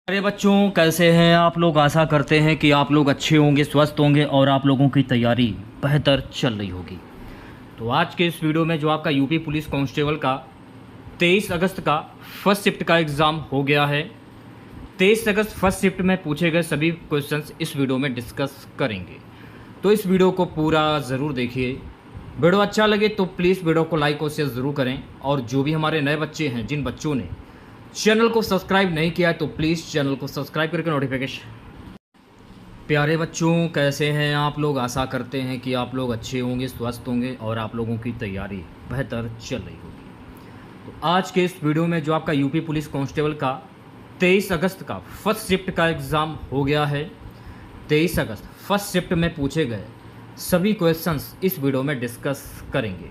अरे बच्चों, कैसे हैं आप लोग। आशा करते हैं कि आप लोग अच्छे होंगे, स्वस्थ होंगे और आप लोगों की तैयारी बेहतर चल रही होगी। तो आज के इस वीडियो में जो आपका यूपी पुलिस कांस्टेबल का 23 अगस्त का फर्स्ट शिफ्ट का एग्ज़ाम हो गया है। 23 अगस्त फर्स्ट शिफ्ट में पूछे गए सभी क्वेश्चंस इस वीडियो में डिस्कस करेंगे। तो इस वीडियो को पूरा ज़रूर देखिए। वीडियो अच्छा लगे तो प्लीज़ वीडियो को लाइक और शेयर ज़रूर करें। और जो भी हमारे नए बच्चे हैं, जिन बच्चों ने चैनल को सब्सक्राइब नहीं किया है तो प्लीज़ चैनल को सब्सक्राइब करके नोटिफिकेशन। प्यारे बच्चों, कैसे हैं आप लोग। आशा करते हैं कि आप लोग अच्छे होंगे, स्वस्थ होंगे और आप लोगों की तैयारी बेहतर चल रही होगी। तो आज के इस वीडियो में जो आपका यूपी पुलिस कांस्टेबल का 23 अगस्त का फर्स्ट शिफ्ट का एग्ज़ाम हो गया है। 23 अगस्त फर्स्ट शिफ्ट में पूछे गए सभी क्वेश्चंस इस वीडियो में डिस्कस करेंगे।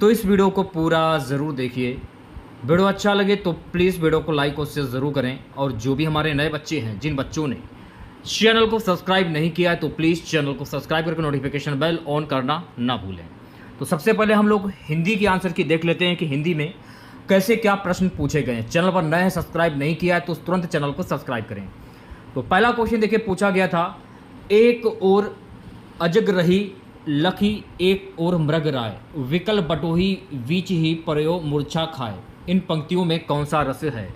तो इस वीडियो को पूरा ज़रूर देखिए। वीडियो अच्छा लगे तो प्लीज़ वीडियो को लाइक और शेयर ज़रूर करें। और जो भी हमारे नए बच्चे हैं, जिन बच्चों ने चैनल को सब्सक्राइब नहीं किया है तो प्लीज़ चैनल को सब्सक्राइब करके नोटिफिकेशन बेल ऑन करना ना भूलें। तो सबसे पहले हम लोग हिंदी के आंसर की देख लेते हैं कि हिंदी में कैसे क्या प्रश्न पूछे गए हैं। चैनल पर नए हैं, सब्सक्राइब नहीं किया है तो तुरंत चैनल को सब्सक्राइब करें। तो पहला क्वेश्चन देखिए, पूछा गया था, एक और अजग रही लखी एक और मृग राय, विकल बटोही बीच ही पर्यो मूर्छा खाए। इन पंक्तियों में कौन सा रस है।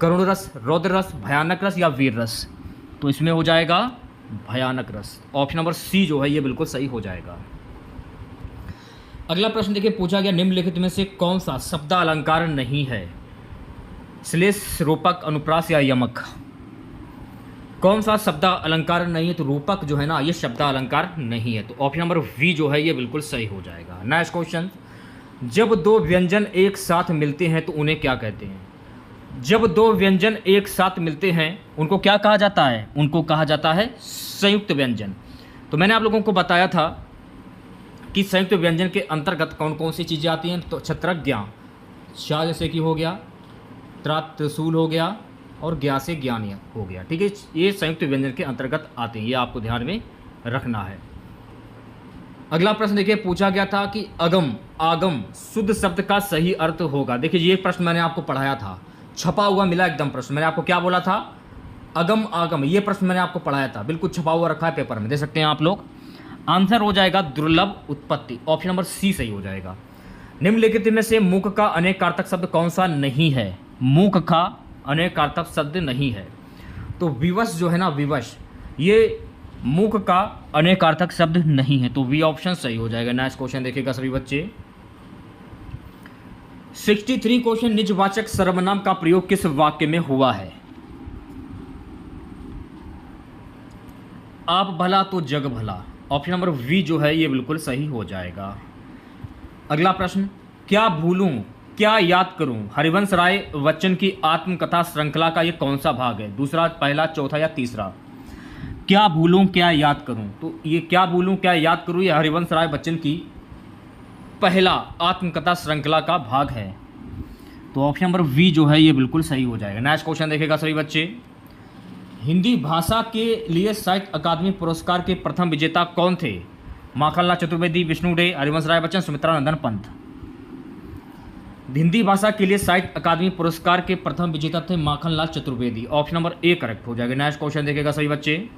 करुण रस, रौद्र रस, भयानक रस या वीर रस। तो इसमें हो जाएगा भयानक रस। ऑप्शन नंबर सी जो है ये बिल्कुल सही हो जाएगा। अगला प्रश्न देखिए, पूछा गया, निम्नलिखित में से कौन सा शब्द अलंकार नहीं है। श्लेष, रूपक, अनुप्रास या यमक। कौन सा शब्द अलंकार नहीं है। तो रूपक जो है ना, ये शब्द अलंकार नहीं है। तो ऑप्शन नंबर वी जो है ये बिल्कुल सही हो जाएगा। नेक्स्ट क्वेश्चन, जब दो व्यंजन एक साथ मिलते हैं तो उन्हें क्या कहते हैं। जब दो व्यंजन एक साथ मिलते हैं उनको क्या कहा जाता है। उनको कहा जाता है संयुक्त व्यंजन। तो मैंने आप लोगों को बताया था कि संयुक्त व्यंजन के अंतर्गत कौन कौन सी चीज़ें आती हैं। तो छत्रक, ज्ञा, शाह जैसे कि हो गया, त्रात, त्रिशूल हो गया और ज्ञा से ज्ञान हो गया। ठीक है, ये संयुक्त व्यंजन के अंतर्गत आते हैं, ये आपको ध्यान में रखना है। अगला प्रश्न देखिए, पूछा गया था कि अगम आगम शुद्ध शब्द का सही अर्थ होगा। देखिए ये प्रश्न मैंने आपको पढ़ाया था, छपा हुआ मिला एकदम प्रश्न। मैंने आपको क्या बोला था, अगम आगम, ये प्रश्न मैंने आपको पढ़ाया था, बिल्कुल छपा हुआ रखा है पेपर में, दे सकते हैं आप लोग। आंसर हो जाएगा दुर्लभ उत्पत्ति। ऑप्शन नंबर सी सही हो जाएगा। निम्नलिखित में से मूक का अनेकार्थक शब्द कौन सा नहीं है। मूक का अनेकार्थक शब्द नहीं है। तो विवश जो है ना, विवश, ये मूक का अनेकार्थक शब्द नहीं है। तो वी ऑप्शन सही हो जाएगा। नेक्स्ट क्वेश्चन देखिएगा सभी बच्चे, 63 क्वेश्चन, निजवाचक सर्वनाम का प्रयोग किस वाक्य में हुआ है। आप भला तो जग भला। ऑप्शन नंबर वी जो है ये बिल्कुल सही हो जाएगा। अगला प्रश्न, क्या भूलूं क्या याद करूं, हरिवंश राय बच्चन की आत्मकथा श्रृंखला का ये कौन सा भाग है। दूसरा, पहला, चौथा या तीसरा। क्या भूलूं क्या याद करूं, तो ये क्या भूलूं क्या याद करूं ये हरिवंश राय बच्चन की पहला आत्मकथा श्रृंखला का भाग है। तो ऑप्शन नंबर वी जो है ये बिल्कुल सही हो जाएगा। नेक्स्ट क्वेश्चन देखेगा सभी बच्चे, हिंदी भाषा के लिए साहित्य अकादमी पुरस्कार के प्रथम विजेता कौन थे। माखनलाल चतुर्वेदी, विष्णु डे, हरिवंश राय बच्चन, सुमित्रा नंदन पंत। हिंदी भाषा के लिए साहित्य अकादमी पुरस्कार के प्रथम विजेता थे Makhanlal Chaturvedi. Option number A correct हो जाएगा। नेक्स्ट क्वेश्चन देखेगा सभी बच्चे,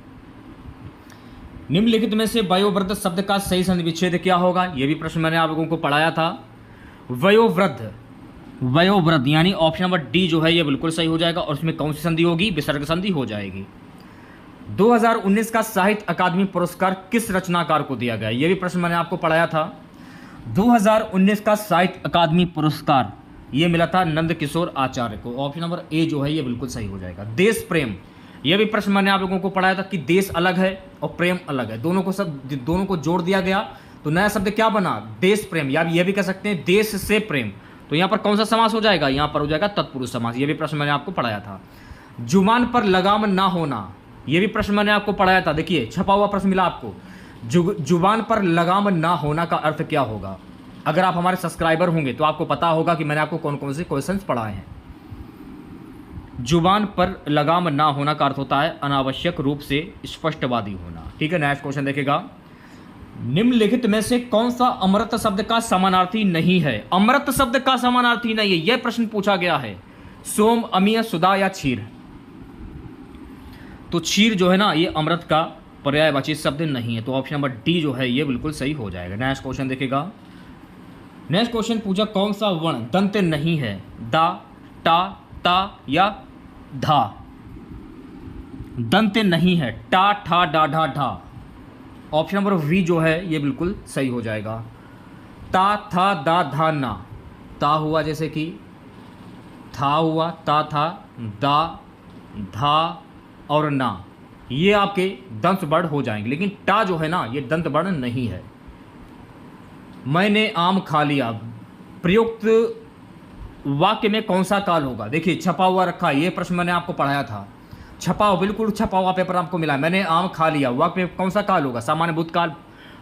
निम्नलिखित में से वयोवृद्ध शब्द का सही संधि विच्छेद क्या होगा। यह भी प्रश्न मैंने आप लोगों को पढ़ाया था। वयोवृद्ध, वयोवृद्ध यानी ऑप्शन नंबर डी जो है यह बिल्कुल सही हो जाएगा। और उसमें कौन सी संधि होगी, विसर्ग संधि हो जाएगी। 2019 का साहित्य अकादमी पुरस्कार किस रचनाकार को दिया गया, यह भी प्रश्न मैंने आपको पढ़ाया था। 2019 का साहित्य अकादमी पुरस्कार ये मिला था नंद किशोर आचार्य को। ऑप्शन नंबर ए जो है ये बिल्कुल सही हो जाएगा। देश प्रेम, यह भी प्रश्न मैंने आप लोगों को पढ़ाया था कि देश अलग है और प्रेम अलग है, दोनों को जोड़ दिया गया तो नया शब्द क्या बना, देश प्रेम। या यह भी कह सकते हैं देश से प्रेम। तो यहाँ पर कौन सा समास हो जाएगा, यहाँ पर हो जाएगा तत्पुरुष समास। यह भी प्रश्न मैंने आपको पढ़ाया था। जुबान पर लगाम ना होना, यह भी प्रश्न मैंने आपको पढ़ाया था। देखिए छपा हुआ प्रश्न मिला आपको, जुबान पर लगाम ना होना का अर्थ क्या होगा। अगर आप हमारे सब्सक्राइबर होंगे तो आपको पता होगा कि मैंने आपको कौन कौन से क्वेश्चंस पढ़ाए हैं। जुबान पर लगाम ना होना का अर्थ होता है अनावश्यक रूप से स्पष्टवादी होना। ठीक है, नेक्स्ट क्वेश्चन देखेगा, निम्नलिखित में से कौन सा अमृत शब्द का समानार्थी नहीं है। अमृत शब्द का समानार्थी नहीं है, यह प्रश्न पूछा गया है। सोम, अमीय, सुधा या क्षीर। तो क्षीर जो है ना ये अमृत का पर्यायवाची शब्द नहीं है, तो ऑप्शन नंबर डी जो है ये बिल्कुल सही हो जाएगा। नेक्स्ट क्वेश्चन देखेगा। नेक्स्ट क्वेश्चन पूछा कौन सा वर्ण दंत नहीं है, दा, टा, ता या धा। दंत नहीं है, टा, ठा, डा, ढा, ढा। ऑप्शन नंबर वी जो है ये बिल्कुल सही हो जाएगा। ता, था, दा, धा, ना। ता हुआ जैसे कि था हुआ, ता था, दा, धा और ना, ये आपके दंत वर्ण हो जाएंगे, लेकिन टा जो है ना ये दंत वर्ण नहीं है। मैंने आम खा लिया, प्रयुक्त वाक्य में कौन सा काल होगा। देखिए छपा हुआ रखा है, ये प्रश्न मैंने आपको पढ़ाया था, छपा हुआ, बिल्कुल छपा हुआ पेपर आपको मिला है। मैंने आम खा लिया, वाक्य में कौन सा काल होगा। सामान्य भूतकाल,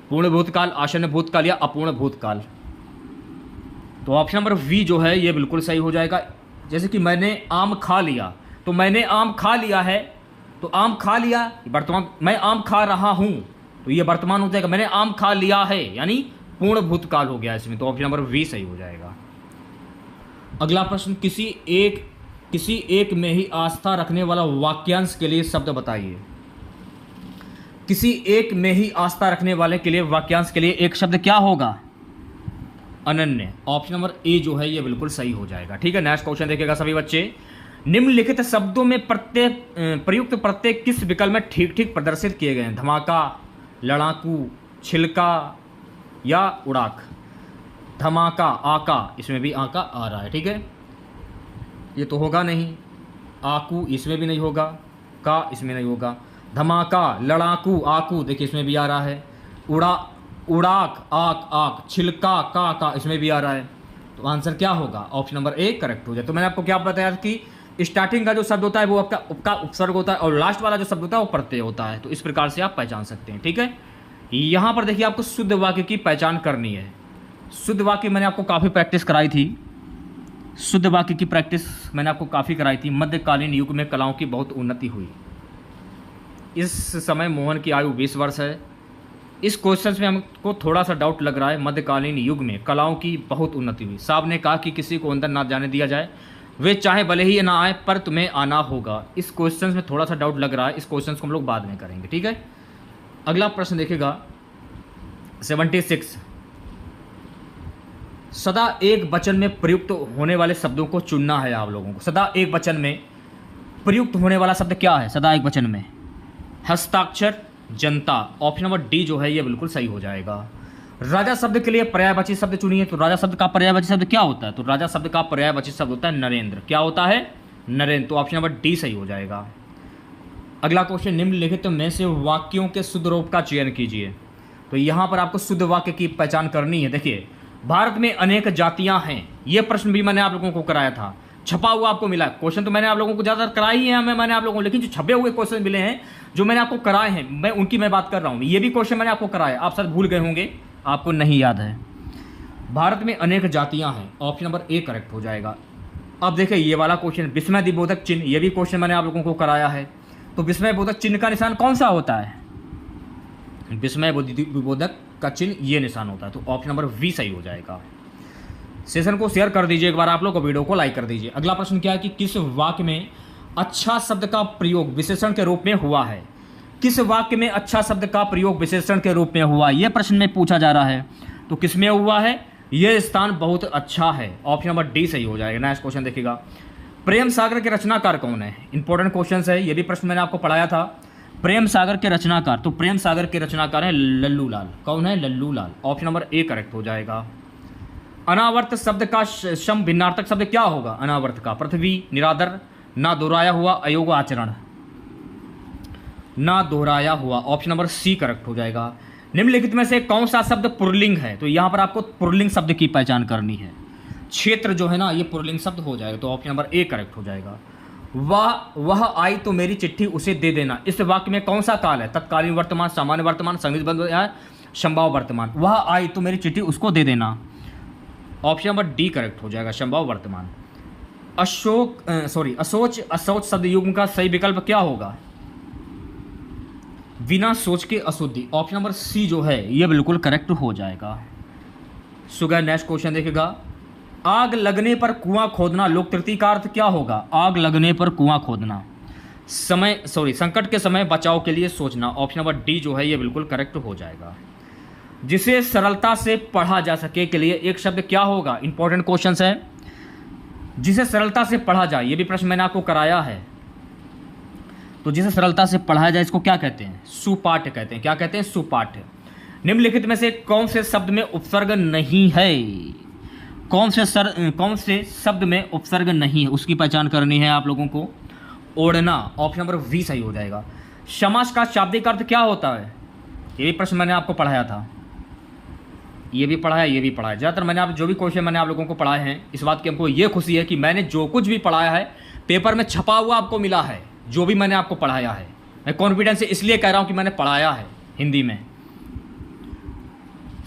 पूर्ण भूतकाल, आसन्न भूतकाल या अपूर्ण भूतकाल। तो ऑप्शन नंबर वी जो है ये बिल्कुल सही हो जाएगा। जैसे कि मैंने आम खा लिया, तो मैंने आम खा लिया है, तो आम खा लिया वर्तमान, मैं आम खा रहा हूं, तो ये वर्तमान हो जाएगा। मैंने आम खा लिया है यानी पूर्ण भूतकाल हो गया इसमें, तो ऑप्शन नंबर वी सही हो जाएगा। अगला प्रश्न, किसी एक में ही आस्था रखने वाला वाक्यांश के लिए शब्द बताइए। किसी एक में ही आस्था रखने वाले के लिए वाक्यांश के लिए एक शब्द क्या होगा, अनन्य। ऑप्शन नंबर ए जो है ये बिल्कुल सही हो जाएगा। ठीक है, नेक्स्ट क्वेश्चन देखिएगा सभी बच्चे। निम्नलिखित शब्दों में प्रयुक्त प्रत्येक किस विकल्प में ठीक ठीक प्रदर्शित किए गए हैं। धमाका, लड़ाकू, छिलका या उड़ाक। धमाका, आका, इसमें भी आका आ रहा है, ठीक है, ये तो होगा नहीं। आकू इसमें भी नहीं होगा, का इसमें नहीं होगा। धमाका, लड़ाकू, आकू, देखिए इसमें भी आ रहा है। उड़ाक, आक, आक, छिलका, का इसमें भी आ रहा है। तो आंसर क्या होगा, ऑप्शन नंबर ए करेक्ट हो जाए। तो मैंने आपको क्या बताया कि स्टार्टिंग का जो शब्द होता है वो आपका उपसर्ग होता है, और लास्ट वाला जो शब्द होता है वो प्रत्यय होता है। तो इस प्रकार से आप पहचान सकते हैं। ठीक है, यहाँ पर देखिए आपको शुद्ध वाक्य की पहचान करनी है। शुद्ध वाक्य मैंने आपको काफ़ी प्रैक्टिस कराई थी, शुद्ध वाक्य की प्रैक्टिस मैंने आपको काफ़ी कराई थी। मध्यकालीन युग में कलाओं की बहुत उन्नति हुई। इस समय मोहन की आयु 20 वर्ष है। इस क्वेश्चन में हमको थोड़ा सा डाउट लग रहा है। मध्यकालीन युग में कलाओं की बहुत उन्नति हुई। साहब ने कहा कि किसी को अंदर ना जाने दिया जाए, वे चाहे भले ही ना आए पर तुम्हें आना होगा। इस क्वेश्चन में थोड़ा सा डाउट लग रहा है, इस क्वेश्चन को हम लोग बाद में करेंगे। ठीक है, अगला प्रश्न देखिएगा 76। सदा एक वचन में प्रयुक्त होने वाले शब्दों को चुनना है आप लोगों को। सदा एक वचन में प्रयुक्त होने वाला शब्द क्या है सदा एक वचन में? हस्ताक्षर, जनता। ऑप्शन नंबर डी जो है ये बिल्कुल सही हो जाएगा। राजा शब्द के लिए पर्यायवाची शब्द चुनिए। तो राजा शब्द का पर्यायवाची शब्द क्या होता है? तो राजा शब्द का पर्यायवाची शब्द होता है नरेंद्र। क्या होता है? नरेंद्र। तो ऑप्शन नंबर डी सही हो जाएगा। अगला क्वेश्चन, निम्नलिखित में से वाक्यों के शुद्ध रूप का चयन कीजिए। तो यहाँ पर आपको शुद्ध वाक्य की पहचान करनी है। देखिए, भारत में अनेक जातियां हैं, ये प्रश्न भी मैंने आप लोगों को कराया था, छपा हुआ आपको मिला। क्वेश्चन तो मैंने आप लोगों को ज़्यादातर कराई है मैंने आप लोगों को, लेकिन जो छपे हुए क्वेश्चन मिले हैं जो मैंने आपको कराए हैं, मैं उनकी बात कर रहा हूँ। ये भी क्वेश्चन मैंने आपको कराया, आप शायद भूल गए होंगे, आपको नहीं याद है। भारत में अनेक जातियां हैं, ऑप्शन नंबर ए करेक्ट हो जाएगा। अब देखिए ये वाला क्वेश्चन, विस्मय बोधक चिन्ह, ये भी क्वेश्चन मैंने आप लोगों को कराया है। तो विस्मय बोधक चिन्ह का निशान कौन सा होता है? विस्मय बोधक का चिन्ह ये निशान होता है। तो ऑप्शन नंबर वी सही हो जाएगा। सेशन को शेयर कर दीजिए एक बार आप लोग, वीडियो को लाइक कर दीजिए। अगला प्रश्न क्या है कि किस वाक्य में अच्छा शब्द का प्रयोग विशेषण के रूप में हुआ है? किस वाक्य में अच्छा शब्द का प्रयोग विशेषण के रूप में हुआ, यह प्रश्न में पूछा जा रहा है। तो किस में हुआ है? यह स्थान बहुत अच्छा है। ऑप्शन नंबर डी सही हो जाएगा। नेक्स्ट क्वेश्चन देखिएगा, प्रेम सागर के रचनाकार कौन है? इंपॉर्टेंट क्वेश्चन है, यह भी प्रश्न मैंने आपको पढ़ाया था। प्रेम सागर के रचनाकार, तो प्रेम सागर के रचनाकार है लल्लू लाल। कौन है? लल्लू लाल। ऑप्शन नंबर ए करेक्ट हो जाएगा। अनावर्त शब्द का सम भिन्नार्थक शब्द क्या होगा? अनावर्त का पृथ्वी, निरादर, ना दोहराया हुआ, अयोग आचरण। ना दोहराया हुआ, ऑप्शन नंबर सी करेक्ट हो जाएगा। निम्नलिखित में से कौन सा शब्द पुल्लिंग है? तो यहां पर आपको पुल्लिंग शब्द की पहचान करनी है। क्षेत्र जो है ना ये पुल्लिंग शब्द हो जाएगा। तो ऑप्शन नंबर ए करेक्ट हो जाएगा। वह आई तो मेरी चिट्ठी उसे दे देना, इस वाक्य में कौन सा काल है? तत्कालीन वर्तमान, सामान्य वर्तमान, संदिग्ध या संभाव्य वर्तमान। वह आई तो मेरी चिट्ठी उसको दे देना, ऑप्शन नंबर डी करेक्ट हो जाएगा, संभाव्य वर्तमान। असोच शब्द युग्म का सही विकल्प क्या होगा? बिना सोच के अशुद्धि। ऑप्शन नंबर सी जो है ये बिल्कुल करेक्ट हो जाएगा। सुगर नेक्स्ट क्वेश्चन देखेगा, आग लगने पर कुआं खोदना, लोक तृतीय का अर्थ क्या होगा? आग लगने पर कुआं खोदना। संकट के समय बचाव के लिए सोचना। ऑप्शन नंबर डी जो है ये बिल्कुल करेक्ट हो जाएगा। जिसे सरलता से पढ़ा जा सके के लिए एक शब्द क्या होगा? इंपॉर्टेंट क्वेश्चन है। जिसे सरलता से पढ़ा जाए, ये भी प्रश्न मैंने आपको कराया है। तो जिसे सरलता से पढ़ाया जाए इसको क्या कहते हैं? सुपाठ्य कहते हैं। क्या कहते हैं? सुपाठ्य। निम्नलिखित में से कौन से शब्द में उपसर्ग नहीं है? कौन से शब्द में उपसर्ग नहीं है उसकी पहचान करनी है आप लोगों को। ओढ़ना, ऑप्शन नंबर वी सही हो जाएगा। समास का शाब्दिक अर्थ क्या होता है? ये भी प्रश्न मैंने आपको पढ़ाया था, ये भी पढ़ाया, ये भी पढ़ाया। ज़्यादातर मैंने आप जो भी क्वेश्चन मैंने आप लोगों को पढ़ाए हैं, इस बात की हमको ये खुशी है कि मैंने जो कुछ भी पढ़ाया है पेपर में छपा हुआ आपको मिला है। जो भी मैंने आपको पढ़ाया है, मैं कॉन्फिडेंस से इसलिए कह रहा हूँ कि मैंने पढ़ाया है हिंदी में।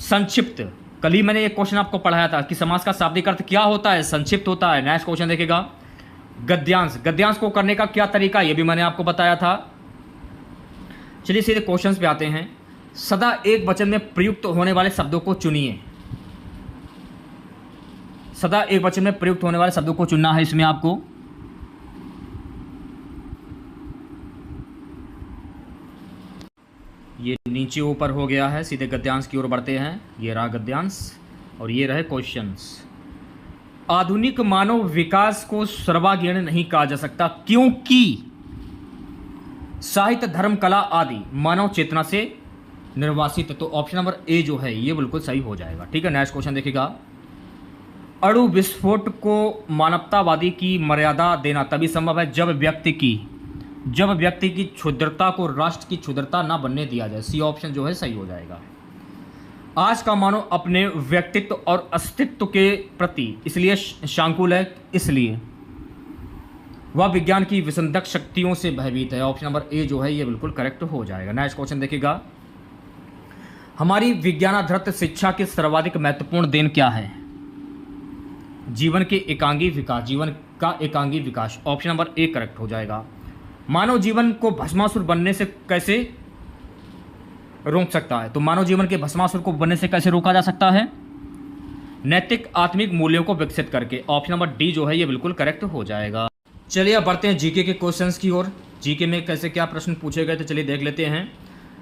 संक्षिप्त, कल ही मैंने एक क्वेश्चन आपको पढ़ाया था कि समास का शाब्दिक अर्थ क्या होता है? संक्षिप्त होता है। नेक्स्ट क्वेश्चन देखिएगा। गद्यांश, गद्यांश को करने का क्या तरीका, ये भी मैंने आपको बताया था। चलिए सीधे क्वेश्चंस पे आते हैं। सदा एक वचन में प्रयुक्त होने वाले शब्दों को चुनिए। सदा एक वचन में प्रयुक्त होने वाले शब्दों को चुनना है इसमें आपको। ये नीचे ऊपर हो गया है, सीधे गद्यांश की ओर बढ़ते हैं। ये रहा गद्यांश और ये रहे क्वेश्चंस। आधुनिक मानव विकास को सर्वांगीण नहीं कहा जा सकता क्योंकि साहित्य, धर्म, कला आदि मानव चेतना से निर्वासित। तो ऑप्शन नंबर ए जो है ये बिल्कुल सही हो जाएगा। ठीक है, नेक्स्ट क्वेश्चन देखिएगा। अणु विस्फोट को मानवतावादी की मर्यादा देना तभी संभव है जब व्यक्ति की क्षुद्रता को राष्ट्र की क्षुद्रता ना बनने दिया जाए। सी ऑप्शन जो है सही हो जाएगा। आज का मानव अपने व्यक्तित्व और अस्तित्व के प्रति इसलिए शांकुल है, इसलिए वह विज्ञान की विसंधक शक्तियों से भयभीत है। ऑप्शन नंबर ए जो है ये बिल्कुल करेक्ट हो जाएगा। नेक्स्ट क्वेश्चन देखिएगा। हमारी विज्ञानाधृत शिक्षा की सर्वाधिक महत्वपूर्ण देन क्या है? जीवन के एकांगी विकास, जीवन का एकांगी विकास। ऑप्शन नंबर ए करेक्ट हो जाएगा। मानव जीवन को भस्मासुर बनने से कैसे रोक सकता है? तो मानव जीवन के भस्मासुर को बनने से कैसे रोका जा सकता है? नैतिक आत्मिक मूल्यों को विकसित करके। ऑप्शन नंबर डी जो है ये बिल्कुल करेक्ट हो जाएगा। चलिए अब बढ़ते हैं जीके के क्वेश्चंस की ओर। जीके में कैसे क्या प्रश्न पूछे गए तो चलिए देख लेते हैं।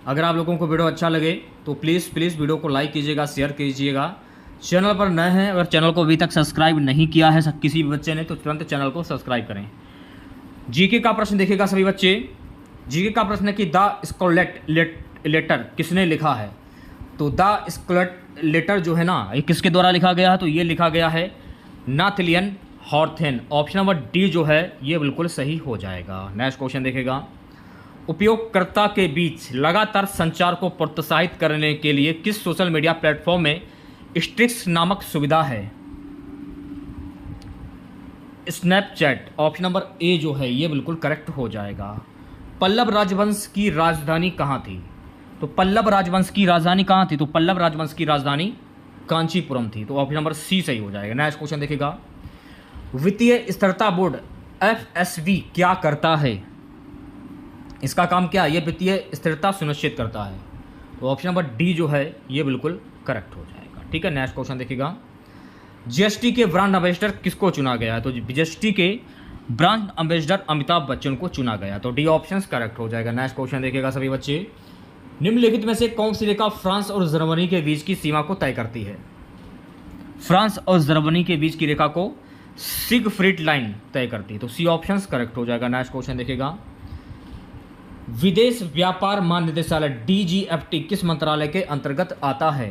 अगर आप लोगों को वीडियो अच्छा लगे तो प्लीज़ वीडियो को लाइक कीजिएगा, शेयर कीजिएगा। चैनल पर नए हैं, अगर चैनल को अभी तक सब्सक्राइब नहीं किया है किसी भी बच्चे ने तो तुरंत चैनल को सब्सक्राइब करें। जीके का प्रश्न देखिएगा सभी बच्चे। जीके का प्रश्न है कि द स्कारलेट लेटर किसने लिखा है? तो द स्कारलेट लेटर जो है ना, ये किसके द्वारा लिखा गया है? तो ये लिखा गया है नाथलियन हॉर्थेन। ऑप्शन नंबर डी जो है ये बिल्कुल सही हो जाएगा। नेक्स्ट क्वेश्चन देखेगा। उपयोगकर्ता के बीच लगातार संचार को प्रोत्साहित करने के लिए किस सोशल मीडिया प्लेटफॉर्म में स्ट्रिक्स नामक सुविधा है? स्नैपचैट। ऑप्शन नंबर ए जो है ये बिल्कुल करेक्ट हो जाएगा। पल्लव राजवंश की राजधानी कहाँ थी? तो पल्लव राजवंश की राजधानी कहाँ थी? तो पल्लव राजवंश की राजधानी कांचीपुरम थी। तो ऑप्शन नंबर सी सही हो जाएगा। नेक्स्ट क्वेश्चन देखिएगा। वित्तीय स्थिरता बोर्ड FSB क्या करता है? इसका काम क्या है? ये वित्तीय स्थिरता सुनिश्चित करता है। तो ऑप्शन नंबर डी जो है ये बिल्कुल करेक्ट हो जाएगा। ठीक है, नेक्स्ट क्वेश्चन देखिएगा। जीएसटी के ब्रांड एम्बेसडर किसको चुना गया है? तो जीएसटी के ब्रांड एम्बेसडर अमिताभ बच्चन को चुना गया। तो डी ऑप्शन करेक्ट हो जाएगा। नेक्स्ट क्वेश्चन देखिएगा सभी बच्चे। निम्नलिखित में से कौन सी रेखा फ्रांस और जर्मनी के बीच की सीमा को तय करती है? फ्रांस और जर्मनी के बीच की रेखा को सिगफ्रीड लाइन तय करती है। तो सी ऑप्शन करेक्ट हो जाएगा। नेक्स्ट क्वेश्चन देखिएगा। विदेश व्यापार महानिदेशालय DGFT किस मंत्रालय के अंतर्गत आता है?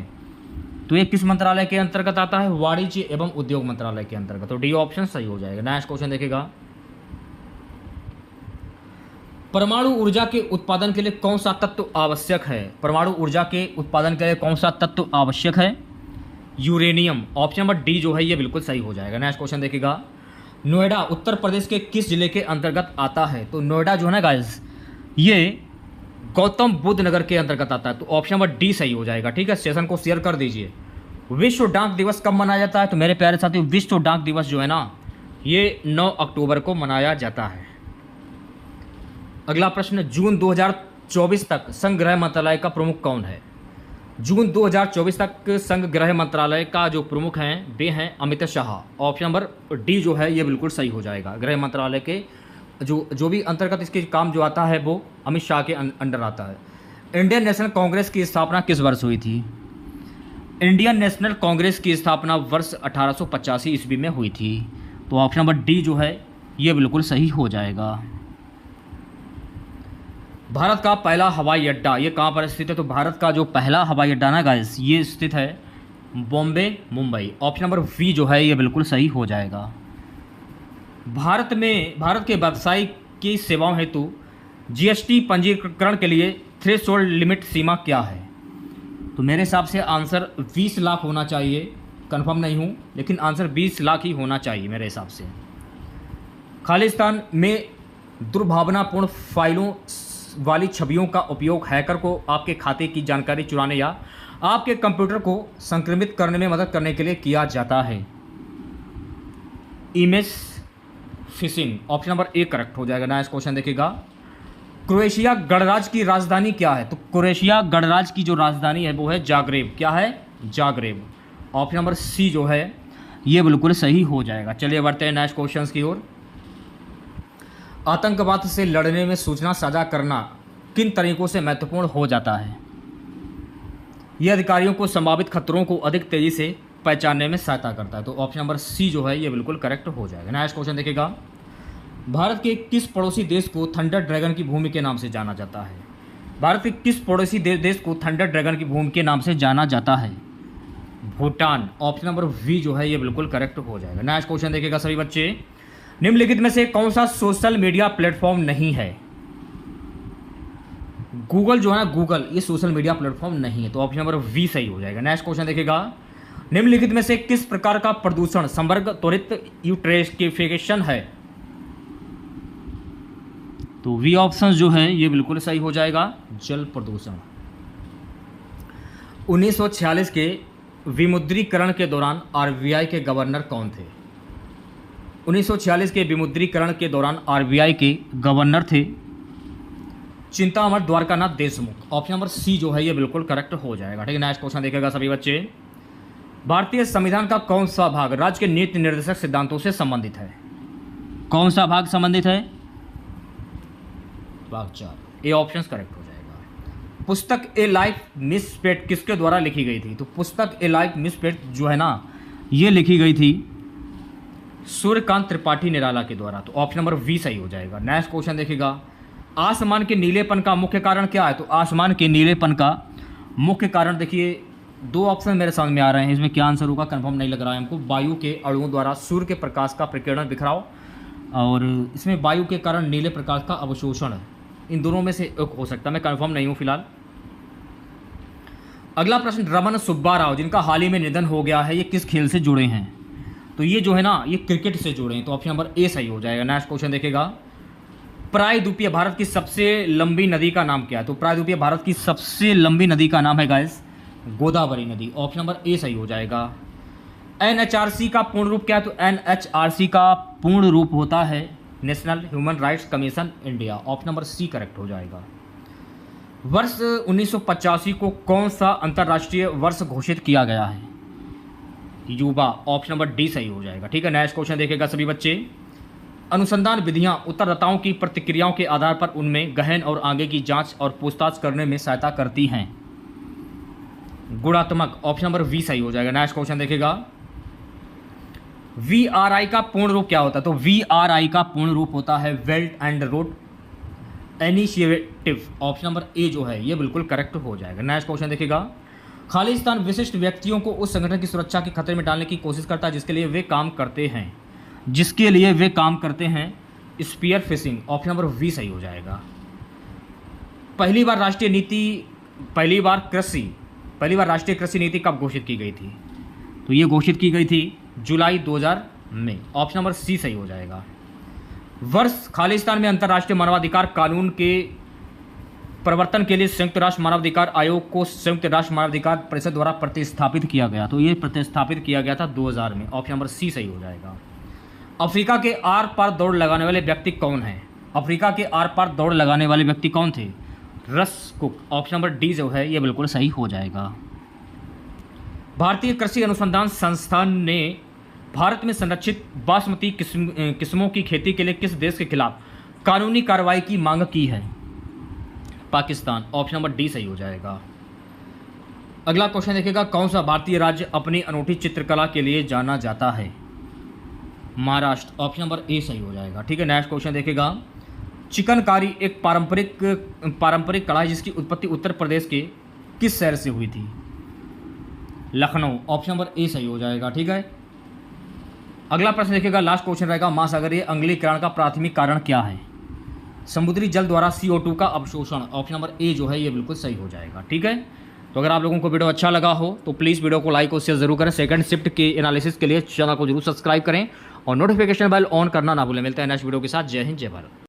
तो ये किस मंत्रालय के अंतर्गत आता है? वाणिज्य एवं उद्योग मंत्रालय के अंतर्गत। तो डी ऑप्शन सही हो जाएगा। नेक्स्ट क्वेश्चन देखिएगा। परमाणु ऊर्जा के उत्पादन के लिए कौन सा तत्व आवश्यक है? परमाणु ऊर्जा के उत्पादन के लिए कौन सा तत्व आवश्यक है? यूरेनियम। ऑप्शन नंबर डी जो है ये बिल्कुल सही हो जाएगा। नेक्स्ट क्वेश्चन देखिएगा। नोएडा उत्तर प्रदेश के किस जिले के अंतर्गत आता है? तो नोएडा जो है ना गाइस, ये गौतम बुद्ध नगर के अंतर्गत आता है। तो ऑप्शन नंबर डी सही हो जाएगा। ठीक है, सेशन को शेयर कर दीजिए। विश्व डाक दिवस कब मनाया जाता है? तो मेरे प्यारे साथियों, विश्व डाक दिवस जो है ना ये 9 अक्टूबर को मनाया जाता है। अगला प्रश्न, जून 2024 तक संघ गृह मंत्रालय का प्रमुख कौन है? जून 2024 तक संघ गृह मंत्रालय का जो प्रमुख हैं वे हैं Amit Shah. Option number D जो है ये बिल्कुल सही हो जाएगा। गृह मंत्रालय के जो भी अंतर्गत इसके काम जो आता है वो अमित शाह के अंडर आता है। इंडियन नेशनल कांग्रेस की स्थापना किस वर्ष हुई थी? इंडियन नेशनल कांग्रेस की स्थापना वर्ष 1885 ईस्वी में हुई थी। तो ऑप्शन नंबर डी जो है ये बिल्कुल सही हो जाएगा। भारत का पहला हवाई अड्डा ये कहाँ पर स्थित है? तो भारत का जो पहला हवाई अड्डा ना गाइस ये स्थित है Bombay Mumbai. Option number B जो है ये बिल्कुल सही हो जाएगा। भारत के व्यवसाय की सेवाओं हेतु जीएसटी पंजीकरण के लिए थ्रेशोल्ड लिमिट सीमा क्या है? तो मेरे हिसाब से आंसर 20 लाख होना चाहिए, कंफर्म नहीं हूँ लेकिन आंसर 20 लाख ही होना चाहिए मेरे हिसाब से। खालिस्तान में दुर्भावनापूर्ण फाइलों वाली छवियों का उपयोग हैकर को आपके खाते की जानकारी चुराने या आपके कंप्यूटर को संक्रमित करने में मदद करने के लिए किया जाता है। Image fishing. Option number A correct हो जाएगा। नेक्स्ट क्वेश्चन देखिएगा, क्रोएशिया गणराज्य की राजधानी क्या है? तो क्रोएशिया गणराज्य की जो राजधानी है वो है जाग्रेब। क्या है? जाग्रेब। ऑप्शन नंबर सी जो है ये बिल्कुल सही हो जाएगा। चलिए बढ़ते हैं नेक्स्ट क्वेश्चन की ओर। आतंकवाद से लड़ने में सूचना साझा करना किन तरीकों से महत्वपूर्ण हो जाता है? यह अधिकारियों को संभावित खतरों को अधिक तेजी से पहचानने में सहायता करता है। तो ऑप्शन नंबर सी जो है ये बिल्कुल करेक्ट हो जाएगा। नेक्स्ट क्वेश्चन देखिएगा, भारत के किस पड़ोसी देश को थंडर ड्रैगन की भूमि के नाम से जाना जाता है? भारत के किस पड़ोसी देश को थंडर ड्रैगन की भूमि के नाम से जाना जाता है? भूटान। ऑप्शन नंबर वी जो है ये बिल्कुल करेक्ट हो जाएगा। नेक्स्ट क्वेश्चन देखिएगा सभी बच्चे, निम्नलिखित में से कौन सा सोशल मीडिया प्लेटफॉर्म नहीं है? गूगल जो है ना, गूगल ये सोशल मीडिया प्लेटफॉर्म नहीं है। तो ऑप्शन नंबर वी सही हो जाएगा। नेक्स्ट क्वेश्चन देखिएगा, निम्नलिखित में से किस प्रकार का प्रदूषण संवर्ग त्वरित यूट्रेस्टिफिकेशन है? तो वी ऑप्शन जो है ये बिल्कुल सही हो जाएगा, जल प्रदूषण। 1946 के विमुद्रीकरण के दौरान आरबीआई के गवर्नर कौन थे? 1946 के विमुद्रीकरण के दौरान आरबीआई के गवर्नर थे Chintaman Dwarkanath Deshmukh. Option number C जो है ये बिल्कुल करेक्ट हो जाएगा। ठीक है, नेक्स्ट क्वेश्चन देखिएगा सभी बच्चे, भारतीय संविधान का कौन सा भाग राज्य के नीति निर्देशक सिद्धांतों से संबंधित है? कौन सा भाग संबंधित है? भाग 4। ए ऑप्शन करेक्ट हो जाएगा। पुस्तक ए लाइफ मिसप्लेड किसके द्वारा लिखी गई थी? तो पुस्तक ए लाइफ मिसप्लेड जो है ना ये लिखी गई थी सूर्यकांत त्रिपाठी निराला के द्वारा। तो ऑप्शन नंबर वी सही हो जाएगा। नेक्स्ट क्वेश्चन देखिएगा, आसमान के नीलेपन का मुख्य कारण क्या है? तो आसमान के नीलेपन का मुख्य कारण देखिए दो ऑप्शन मेरे सामने आ रहे हैं, इसमें क्या आंसर होगा कंफर्म नहीं लग रहा है हमको। वायु के अणुओं द्वारा सूर्य के प्रकाश का प्रकीर्णन बिखराव और इसमें वायु के कारण नीले प्रकाश का अवशोषण, इन दोनों में से एक हो सकता है, मैं कंफर्म नहीं हूँ फिलहाल। अगला प्रश्न, रमन सुब्बा राव जिनका हाल ही में निधन हो गया है ये किस खेल से जुड़े हैं? तो ये जो है ना ये क्रिकेट से जुड़े हैं। तो ऑप्शन नंबर ए सही हो जाएगा। नेक्स्ट क्वेश्चन देखिएगा, प्रायद्वीपीय भारत की सबसे लंबी नदी का नाम क्या है? तो प्रायद्वीपीय भारत की सबसे लंबी नदी का नाम है गाइस गोदावरी नदी। ऑप्शन नंबर ए सही हो जाएगा। एनएचआरसी का पूर्ण रूप क्या है? तो एनएचआरसी का पूर्ण रूप होता है national human rights commission India. Option number C correct हो जाएगा। वर्ष 1985 को कौन सा अंतर्राष्ट्रीय वर्ष घोषित किया गया है? युवा। ऑप्शन नंबर डी सही हो जाएगा। ठीक है, नेक्स्ट क्वेश्चन देखिएगा सभी बच्चे, अनुसंधान विधियां उत्तरदाताओं की प्रतिक्रियाओं के आधार पर उनमें गहन और आगे की जांच और पूछताछ करने में सहायता करती हैं। गुणात्मक। ऑप्शन नंबर वी सही हो जाएगा। नेक्स्ट क्वेश्चन देखिएगा, VRI का पूर्ण रूप क्या होता है? तो VRI का पूर्ण रूप होता है belt and road initiative. Option number A जो है ये बिल्कुल करेक्ट हो जाएगा। नेक्स्ट क्वेश्चन देखिएगा, खालिस्तान विशिष्ट व्यक्तियों को उस संगठन की सुरक्षा के खतरे में डालने की कोशिश करता है जिसके लिए वे काम करते हैं। Spear phishing. Option number B सही हो जाएगा। पहली बार राष्ट्रीय कृषि नीति कब घोषित की गई थी? तो ये घोषित की गई थी जुलाई 2000 में। ऑप्शन नंबर सी सही हो जाएगा। वर्ष खालिस्तान में अंतर्राष्ट्रीय मानवाधिकार कानून के प्रवर्तन के लिए संयुक्त राष्ट्र मानवाधिकार आयोग को संयुक्त राष्ट्र मानवाधिकार परिषद द्वारा प्रतिस्थापित किया गया। तो ये प्रतिस्थापित किया गया था 2000 में। ऑप्शन नंबर सी सही हो जाएगा। अफ्रीका के आर पार दौड़ लगाने वाले व्यक्ति कौन है? अफ्रीका के आर पार दौड़ लगाने वाले व्यक्ति कौन थे? रस कुक। ऑप्शन नंबर डी जो है ये बिल्कुल सही हो जाएगा। भारतीय कृषि अनुसंधान संस्थान ने भारत में संरक्षित बासमती किस्मों की खेती के लिए किस देश के खिलाफ कानूनी कार्रवाई की मांग की है? पाकिस्तान। ऑप्शन नंबर डी सही हो जाएगा। अगला क्वेश्चन देखिएगा, कौन सा भारतीय राज्य अपनी अनूठी चित्रकला के लिए जाना जाता है? महाराष्ट्र। ऑप्शन नंबर ए सही हो जाएगा। ठीक है, नेक्स्ट क्वेश्चन देखिएगा, चिकनकारी एक पारंपरिक कला है जिसकी उत्पत्ति उत्तर प्रदेश के किस शहर से हुई थी? लखनऊ। ऑप्शन नंबर ए सही हो जाएगा। ठीक है, अगला प्रश्न देखिएगा, लास्ट क्वेश्चन रहेगा, महासागरीय अम्लीकरण का प्राथमिक कारण क्या है? समुद्री जल द्वारा CO2 का अवशोषण। ऑप्शन नंबर ए जो है ये बिल्कुल सही हो जाएगा। ठीक है, तो अगर आप लोगों को वीडियो अच्छा लगा हो तो प्लीज़ वीडियो को लाइक और शेयर जरूर करें। सेकंड शिफ्ट के एनालिसिस के लिए चैनल को जरूर सब्सक्राइब करें और नोटिफिकेशन बेल ऑन करना ना भूलें। मिलते हैं नेक्स्ट वीडियो के साथ। जय हिंद, जय भारत।